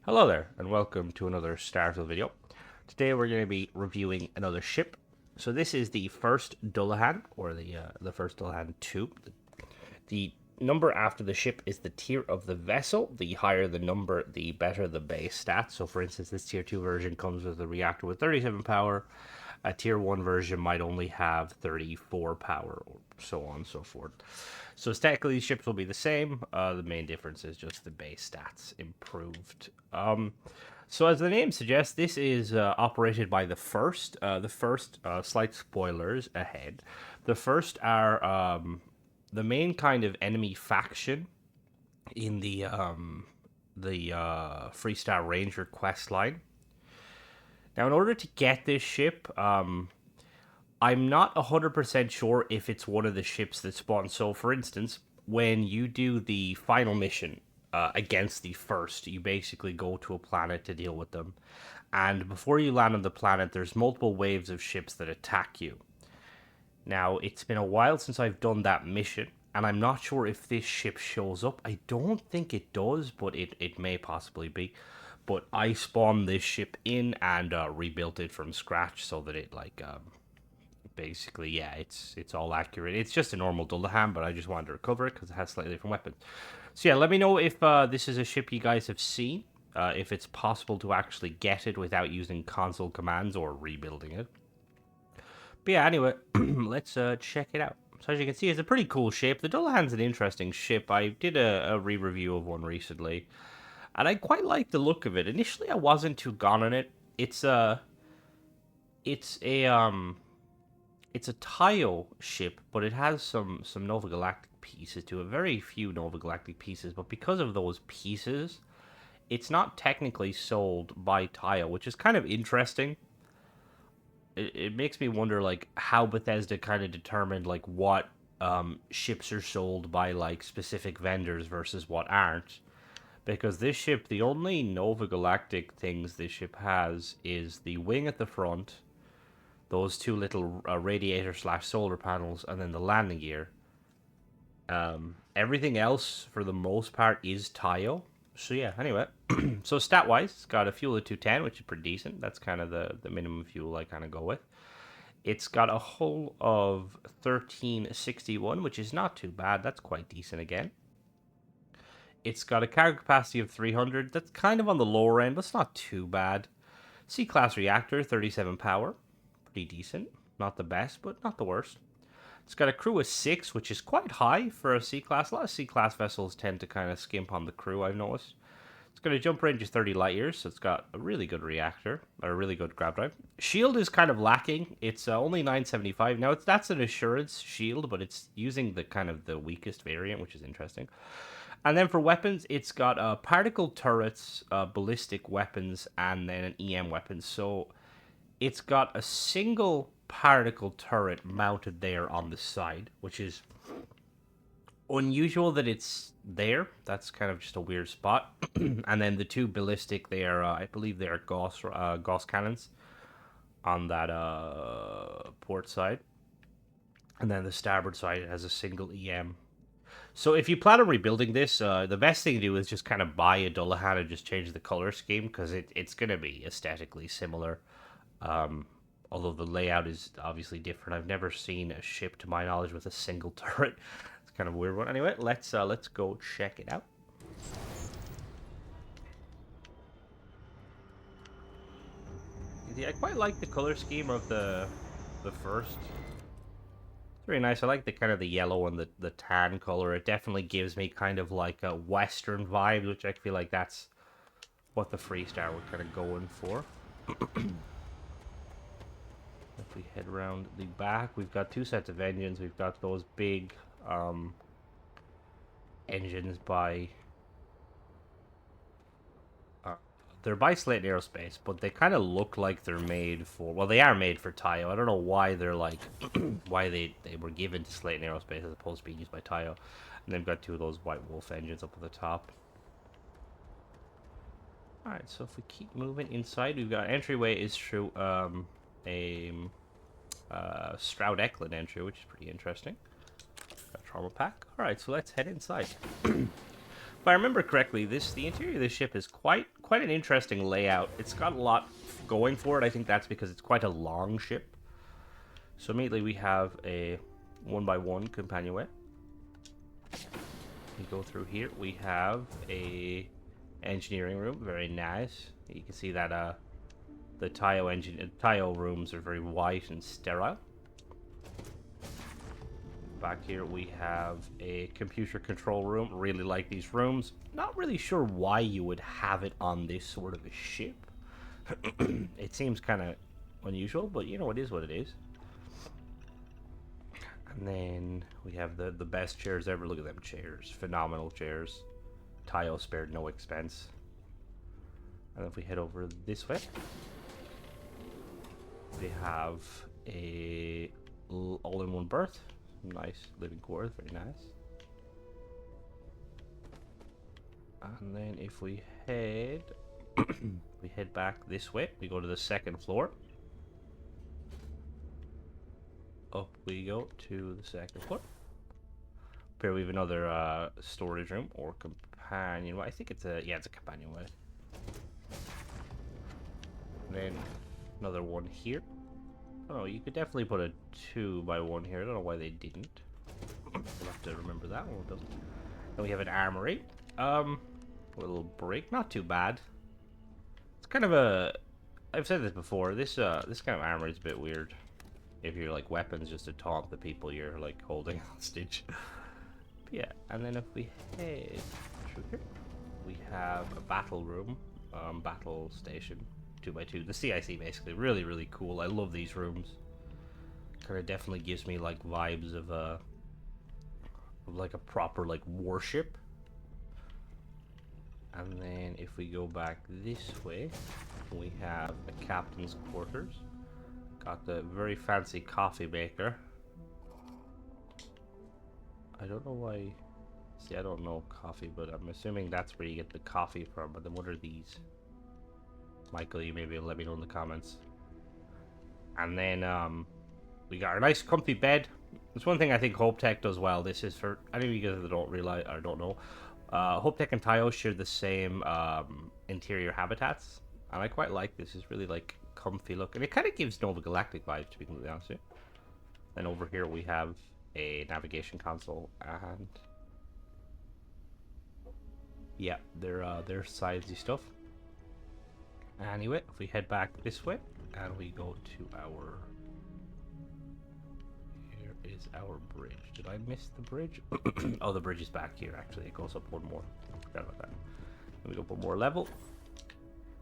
Hello there, and welcome to another Starfield video. Today we're going to be reviewing another ship. So this is the first Dullahan, or the first Dullahan 2. The number after the ship is the tier of the vessel. The higher the number, the better the base stats. So for instance, this tier 2 version comes with a reactor with 37 power. A tier 1 version might only have 34 power, or so on and so forth. So technically, these ships will be the same. The main difference is just the base stats improved. So as the name suggests, this is operated by the first. Slight spoilers ahead. The first are the main kind of enemy faction in the Freestar Ranger quest line. Now, in order to get this ship, I'm not 100% sure if it's one of the ships that spawn. So, for instance, when you do the final mission against the first, you basically go to a planet to deal with them. And before you land on the planet, there's multiple waves of ships that attack you. Now, it's been a while since I've done that mission, and I'm not sure if this ship shows up. I don't think it does, but it may possibly be. But I spawned this ship in and rebuilt it from scratch so that it basically, yeah, it's all accurate. It's just a normal Dullahan, but I just wanted to recover it because it has slightly different weapons. So yeah, let me know if this is a ship you guys have seen, if it's possible to actually get it without using console commands or rebuilding it. But yeah, anyway, let's check it out. So as you can see, it's a pretty cool ship. The Dullahan's an interesting ship. I did a re-review of one recently, and I quite like the look of it. Initially, I wasn't too gone on it. It's a Taio ship, but it has some Nova Galactic pieces to it. Very few Nova Galactic pieces, but because of those pieces, it's not technically sold by Taio, which is kind of interesting. It makes me wonder, like, how Bethesda kind of determined, like, what ships are sold by, like, specific vendors versus what aren't. Because this ship, the only Nova Galactic things this ship has is the wing at the front, those two little radiator slash solar panels, and then the landing gear. Everything else, for the most part, is Taio. So yeah, anyway. So stat-wise, it's got a fuel of 210, which is pretty decent. That's kind of the minimum fuel I kind of go with. It's got a hull of 1361, which is not too bad. That's quite decent again. It's got a cargo capacity of 300. That's kind of on the lower end, but it's not too bad. C-class reactor, 37 power. Pretty decent. Not the best, but not the worst. It's got a crew of 6, which is quite high for a C-class. A lot of C-class vessels tend to kind of skimp on the crew, I've noticed. It's got a jump range of 30 light years, so it's got a really good reactor, or a really good grab drive. Shield is kind of lacking. It's only 975. Now, that's an assurance shield, but it's using the kind of the weakest variant, which is interesting. And then for weapons, it's got particle turrets, ballistic weapons, and then an EM weapon. So it's got a single particle turret mounted there on the side, which is unusual that it's there. That's kind of just a weird spot. And then the two ballistic, they are, I believe they are Gauss cannons on that port side. And then the starboard side has a single EM. So if you plan on rebuilding this, the best thing to do is just kind of buy a Dullahan and just change the color scheme, because it's going to be aesthetically similar. Although the layout is obviously different. I've never seen a ship, to my knowledge, with a single turret. It's kind of a weird one. Anyway, let's go check it out. Yeah, I quite like the color scheme of the first. It's very nice. I like the kind of the yellow and the tan color. It definitely gives me kind of like a Western vibe, which I feel like that's what the Freestar were kind of going for. If we head around the back, we've got two sets of engines. We've got those big engines by... they're by Slate Aerospace, but they kind of look like they're made for... Well, they are made for Taio. I don't know why they're like... why they were given to Slate Aerospace as opposed to being used by Taio. And they've got two of those White Wolf engines up at the top. Alright, so if we keep moving inside, we've got entryway is through a Stroud Eklund entry, which is pretty interesting. Got a trauma pack. Alright, so let's head inside. If I remember correctly, the interior of this ship is quite an interesting layout. It's got a lot going for it. I think that's because it's quite a long ship. So immediately we have a 1x1 companionway. We go through here. We have a engineering room. Very nice. You can see that the Tayo rooms are very white and sterile. Back here we have a computer control room. Really like these rooms. Not really sure why you would have it on this sort of a ship. It seems kind of unusual, but you know, it is what it is. And then we have the best chairs ever. Look at them chairs. Phenomenal chairs. Tayo spared no expense. And if we head over this way, we have a all-in-one berth. Nice living quarters, very nice. And then if we head we head back this way, we go to the second floor. Up we go to the second floor. Up here we have another storage room or companionway. I think it's a it's a companionway. And then another one here. Oh, you could definitely put a 2x1 here. I don't know why they didn't. We'll have to remember that one. Then we have an armory. A little break. Not too bad. It's kind of a... I've said this before. This kind of armory is a bit weird. If you're like weapons just to taunt the people you're like holding hostage. But yeah, and then if we head through here, we have a battle room, battle station. 2x2, the CIC basically. Really cool. I love these rooms. Kind of definitely gives me like vibes of like a proper like warship. And then if we go back this way, we have a captain's quarters. Got the very fancy coffee maker. I don't know why. See, I don't know coffee, but I'm assuming that's where you get the coffee from. But then what are these? Michael, you maybe let me know in the comments. And then we got our nice comfy bed. It's one thing I think Hope Tech does well. This is for any of you guys that don't realize or don't know. Hope Tech and Tayo share the same interior habitats, and I quite like this. It's really like comfy look, and it kind of gives Nova Galactic vibes, to be completely honest with you. Then over here we have a navigation console, and yeah, they're sizey stuff. Anyway, if we head back this way and we go to our... Here is our bridge. Did I miss the bridge? Oh, the bridge is back here, actually. It goes up one more. Forgot about that. Then we go up one more level.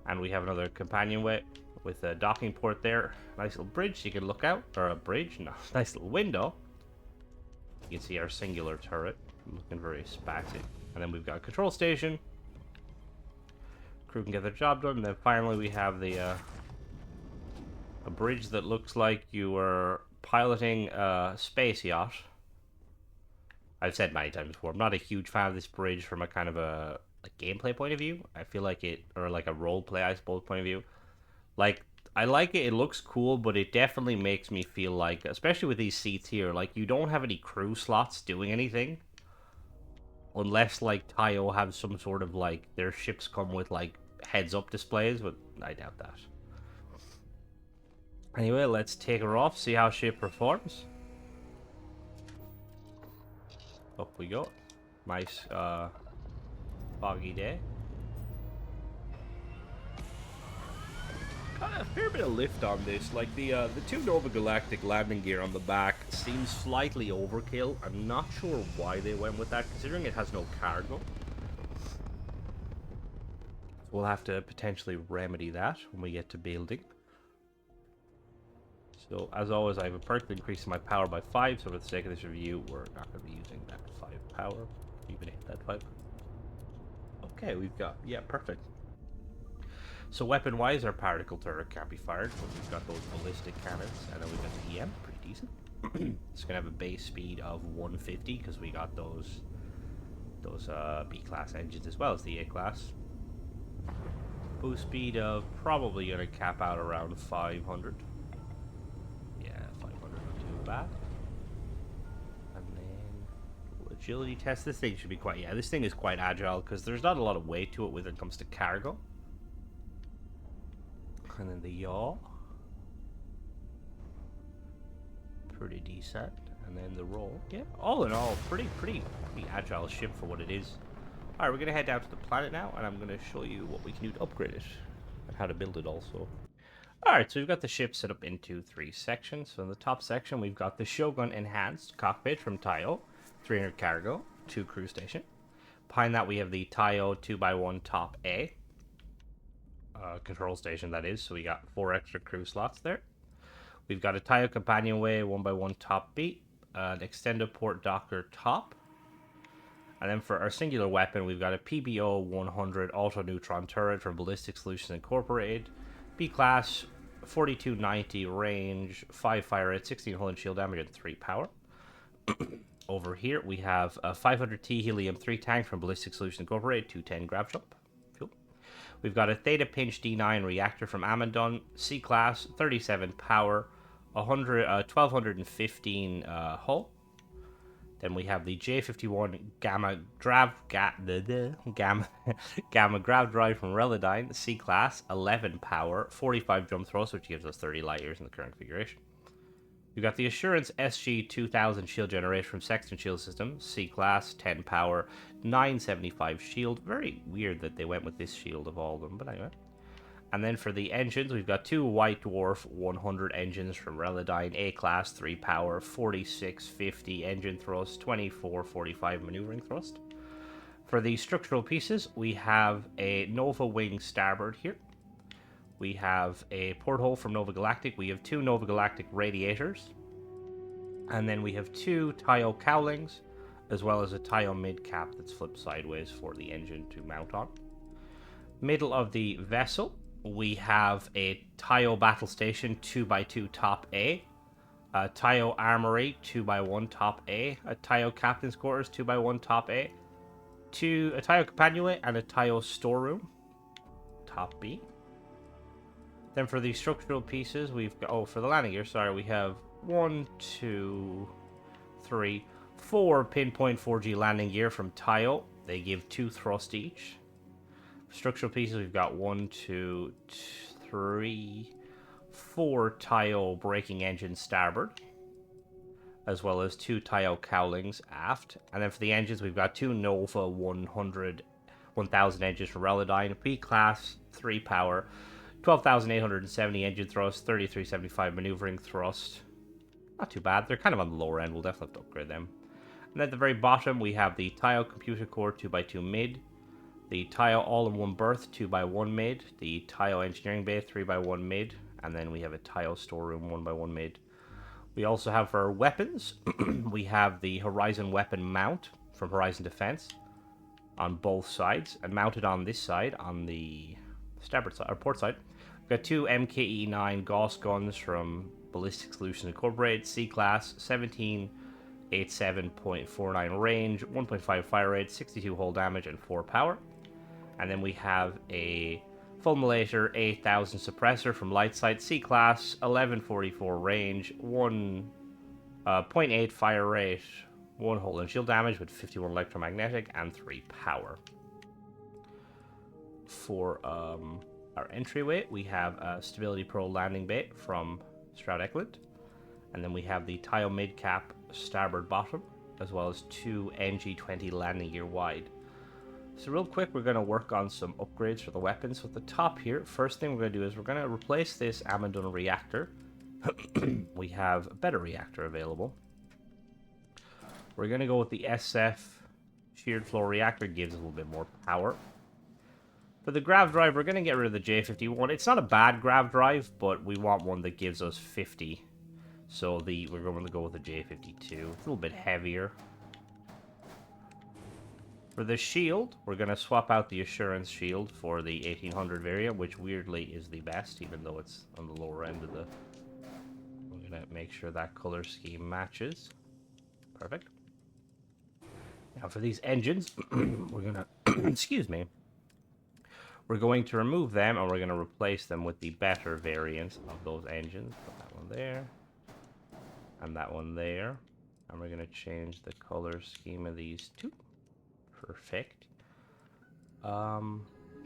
And we have another companionway with a docking port there. Nice little bridge so you can look out. Or a bridge? No. Nice little window. You can see our singular turret. Looking very spaxy. And then we've got a control station. Crew can get their job done, and then finally we have the a bridge that looks like you were piloting a space yacht. I've said many times before, I'm not a huge fan of this bridge from a kind of a like gameplay point of view. I feel like it, or like a role play, I suppose, point of view. Like, I like it, it looks cool, but it definitely makes me feel like, especially with these seats here, like you don't have any crew slots doing anything. Unless, like, Tayo have some sort of, like, their ships come with, like, heads-up displays, but I doubt that. Anyway, let's take her off, see how she performs. Up we go. Nice, foggy day. Got a fair bit of lift on this. Like, the two Nova Galactic landing gear on the back seems slightly overkill. I'm not sure why they went with that, considering it has no cargo. So we'll have to potentially remedy that when we get to building. So, as always, I have a perk increased my power by 5, so for the sake of this review, we're not going to be using that 5 power. Even hit that 5. Okay, we've got... Yeah, perfect. So weapon-wise, our particle turret can't be fired, but we've got those ballistic cannons, and then we've got the EM, pretty decent. It's gonna have a base speed of 150 because we got those B-class engines as well as the A-class. Boost speed of probably gonna cap out around 500. Yeah, 500 not too bad. And then agility test. This thing should be quite... Yeah, this thing is quite agile because there's not a lot of weight to it when it comes to cargo. And then the yaw. Pretty decent. And then the roll. Yeah, all in all, pretty agile ship for what it is. Alright, we're going to head down to the planet now, and I'm going to show you what we can do to upgrade it. And how to build it also. Alright, so we've got the ship set up into 3 sections. So in the top section, we've got the Shogun Enhanced Cockpit from Taiyo. 300 cargo, 2 crew station. Behind that, we have the Taiyo 2x1 Top A. Control station, that is. So we got 4 extra crew slots there. We've got a Taiyo Companionway 1x1 Top B. An Extended Port Docker Top. And then for our singular weapon, we've got a PBO 100 Auto Neutron Turret from Ballistic Solutions Incorporated. B-Class, 4290 range, 5 fire rate, 16 hull and shield damage, and 3 power. Over here, we have a 500T Helium-3 tank from Ballistic Solutions Incorporated, 210 grav jump. Cool. We've got a Theta Pinch D9 reactor from Amandon, C-Class, 37 power, 1215 hull. Then we have the J51 Gamma Grav Drive from Relodyne, C-Class, 11 power, 45 jump thrust, which gives us 30 light years in the current configuration. We've got the Assurance SG-2000 shield generation from Sexton Shield System, C-Class, 10 power, 975 shield. Very weird that they went with this shield of all of them, but anyway. And then for the engines, we've got 2 White Dwarf 100 engines from Relodyne, A-Class, 3 power, 4650 engine thrust, 2445 maneuvering thrust. For the structural pieces, we have a Nova Wing starboard here. We have a porthole from Nova Galactic. We have 2 Nova Galactic radiators. And then we have 2 Taiyo cowlings, as well as a Taiyo mid-cap that's flipped sideways for the engine to mount on. Middle of the vessel, we have a Taiyo Battle Station 2x2 Top A, a Taiyo Armory 2x1 Top A, a Taiyo Captain's Quarters 2x1 Top A, a Taiyo Companionway, and a Taiyo Storeroom Top B. Then for the structural pieces, we've got, for the landing gear, sorry, we have 1, 2, 3, 4 Pinpoint 4G landing gear from Taiyo. They give 2 thrust each. Structural pieces, we've got 1, 2, 3, 4 Taiyo braking engines starboard, as well as 2 Taiyo cowlings aft. And then for the engines, we've got 2 Nova 1000 engines from Relodyne, B-Class, 3 power, 12,870 engine thrust, 3375 maneuvering thrust. Not too bad. They're kind of on the lower end. We'll definitely have to upgrade them. And at the very bottom, we have the Taiyo Computer Core 2x2 mid, the Taiyo All-in-One Berth 2x1 mid, the Taiyo Engineering Bay 3x1 mid, and then we have a Taiyo Storeroom 1x1 mid. We also have for our weapons, we have the Horizon Weapon Mount from Horizon Defense on both sides, and mounted on this side, on the starboard side, or port side. We've got 2 MKE-9 Gauss guns from Ballistic Solutions Incorporated, C-Class, 1787.49 range, 1.5 fire rate, 62 hull damage, and 4 power. And then we have a Fulminator 8000 suppressor from Lightsight, C-Class, 1144 range, 1.8 fire rate, 1 hull and shield damage with 51 electromagnetic, and 3 power. For our entryway, we have a Stability Pro landing bay from Stroud Eklund. And then we have the Taiyo mid-cap starboard bottom, as well as 2 NG20 landing gear wide. So real quick, we're going to work on some upgrades for the weapons. So at the top here, first thing we're going to do is we're going to replace this Amandon reactor. We have a better reactor available. We're going to go with the SF sheared floor reactor. It gives a little bit more power. For the grav drive, we're going to get rid of the J51. It's not a bad grav drive, but we want one that gives us 50. So we're going to go with the J52. It's a little bit heavier. For the shield, we're going to swap out the Assurance shield for the 1800 variant, which weirdly is the best, even though it's on the lower end of the... We're going to make sure that color scheme matches. Perfect. Now for these engines, we're going to... excuse me. We're going to remove them, and we're going to replace them with the better variants of those engines. Put that one there. And that one there. And we're going to change the color scheme of these two. Perfect. So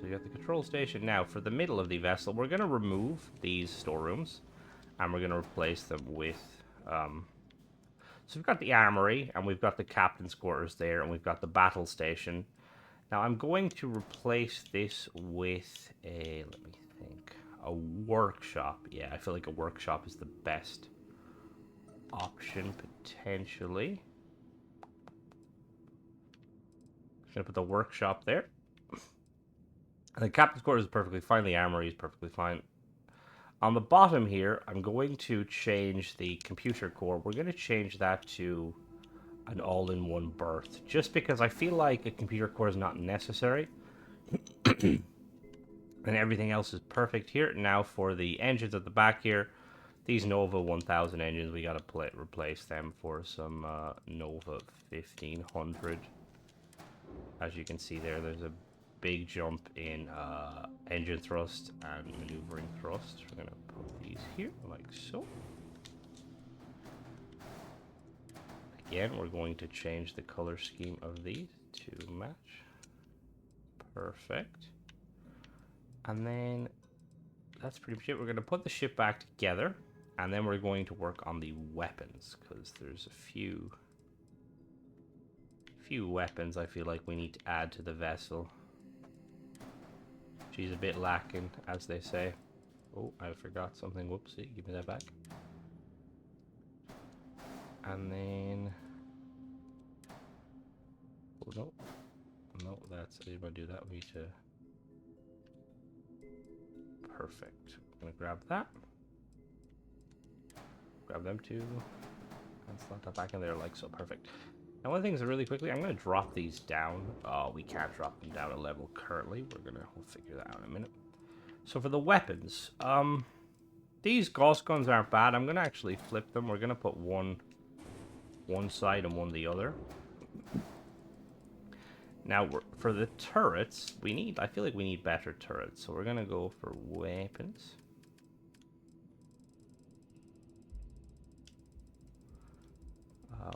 you got the control station. Now, for the middle of the vessel, we're going to remove these storerooms. And we're going to replace them with... So we've got the armory, and we've got the captain's quarters there, and we've got the battle station. Now, I'm going to replace this with a... Let me think. A workshop. Yeah, I feel like a workshop is the best option, potentially. Just gonna put the workshop there. And the captain's quarters is perfectly fine. The armory is perfectly fine. On the bottom here, I'm going to change the computer core. We're going to change that to an all-in-one berth. Just because I feel like a computer core is not necessary. And everything else is perfect here. Now for the engines at the back here. These Nova 1000 engines, we got to replace them for some Nova 1500. As you can see there, there's a big jump in engine thrust and maneuvering thrust. We're going to put these here like so. Again, we're going to change the color scheme of these to match. Perfect. And then that's pretty much it. We're going to put the ship back together, and then we're going to work on the weapons, because there's a few weapons I feel like we need to add to the vessel. She's a bit lacking, as they say. Oh, I forgot something. Whoopsie. Give me that back. And then... Oh, no. No, that's... I didn't want to do that. We need to... Perfect. I'm going to grab that. Grab them too. And slot that back in there like so. Perfect. Now, one of the things really quickly, I'm going to drop these down. We can't drop them down a level currently. We'll figure that out in a minute. So for the weapons, these Gauss guns aren't bad. I'm going to actually flip them. We're going to put one side and one the other. Now, for the turrets, I feel like we need better turrets. So we're going to go for weapons.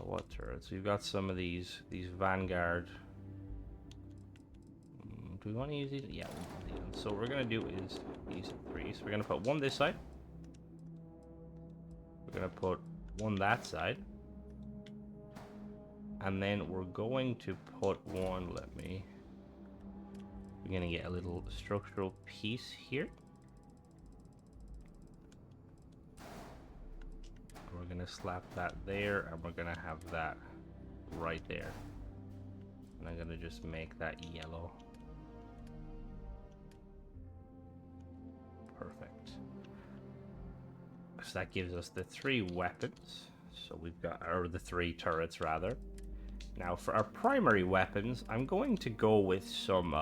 What turrets? We've got some of these Vanguard. Do we want to use these? Yeah, we'll use these. So what we're going to do is these three. So we're going to put one this side. We're going to put one that side. And then we're going to put one, we're going to get a little structural piece here. We're going to slap that there, and we're going to have that right there. And I'm going to just make that yellow. Perfect. So that gives us the three weapons. So we've got, or the three turrets rather. Now for our primary weapons, I'm going to go with some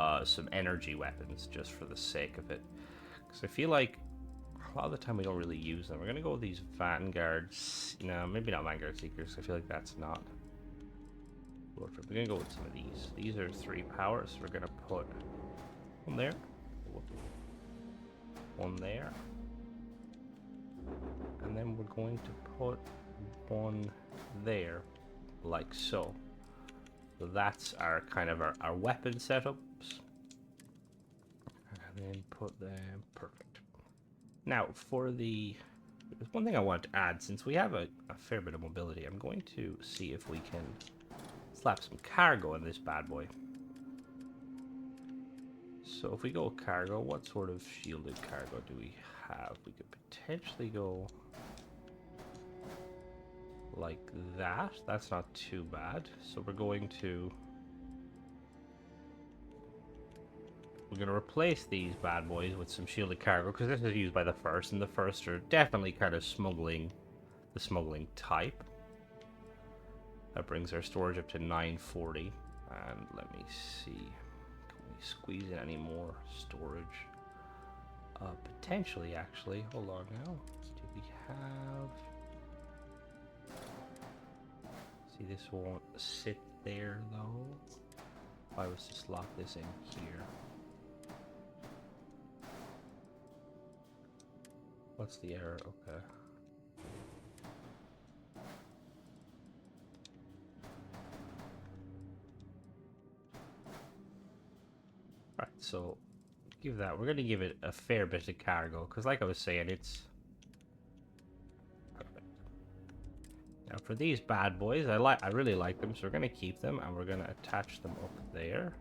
energy weapons just for the sake of it. Because I feel like a lot of the time we don't really use them. We're going to go with these Vanguards. No, maybe not Vanguard Seekers. I feel like that's not. We're going to go with some of these. These are 3 power, so we're going to put one there. One there. And then we're going to put one there, like so. So that's our kind of our weapon setups. And then put them perfect. Now, there's one thing I want to add. Since we have a fair bit of mobility, I'm going to see if we can slap some cargo in this bad boy. So if we go cargo, what sort of shielded cargo do we have? We could potentially go like that. That's not too bad. So we're going to replace these bad boys with some shielded cargo, because this is used by the first, and the first are definitely kind of the smuggling type. That brings our storage up to 940. And let me see, can we squeeze in any more storage? Potentially, actually. Hold on now. Do we have... See, this won't sit there though. If I was to slot this in here. What's the error? Okay. so give that. We're gonna give it a fair bit of cargo because, like I was saying, it's perfect. Now for these bad boys, I really like them, so we're gonna keep them and we're gonna attach them up there.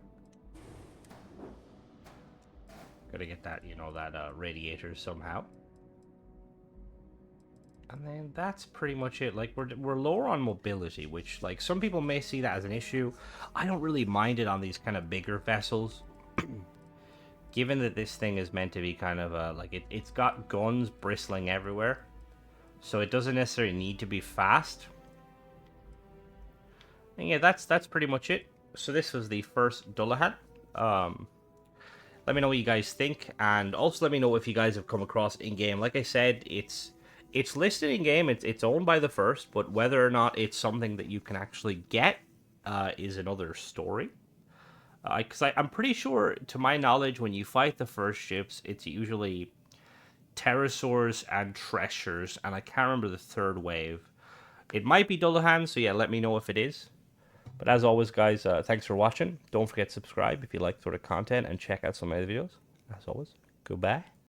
Gotta get that, you know, that radiator somehow. And then that's pretty much it. Like, we're lower on mobility, which, like, some people may see that as an issue. I don't really mind it on these kind of bigger vessels. Given that this thing is meant to be kind of like, it's got guns bristling everywhere. So it doesn't necessarily need to be fast. And yeah, that's pretty much it. So this was the first Dullahan. Let me know what you guys think, and also let me know if you guys have come across in-game. Like I said, it's listed in-game, it's owned by the first, but whether or not it's something that you can actually get is another story. Because I'm pretty sure, to my knowledge, when you fight the first ships, it's usually pterosaurs and treasures, and I can't remember the third wave. It might be Dullahan, so yeah, let me know if it is. But as always, guys, thanks for watching. Don't forget to subscribe if you like sort of content and check out some of my videos. As always, goodbye.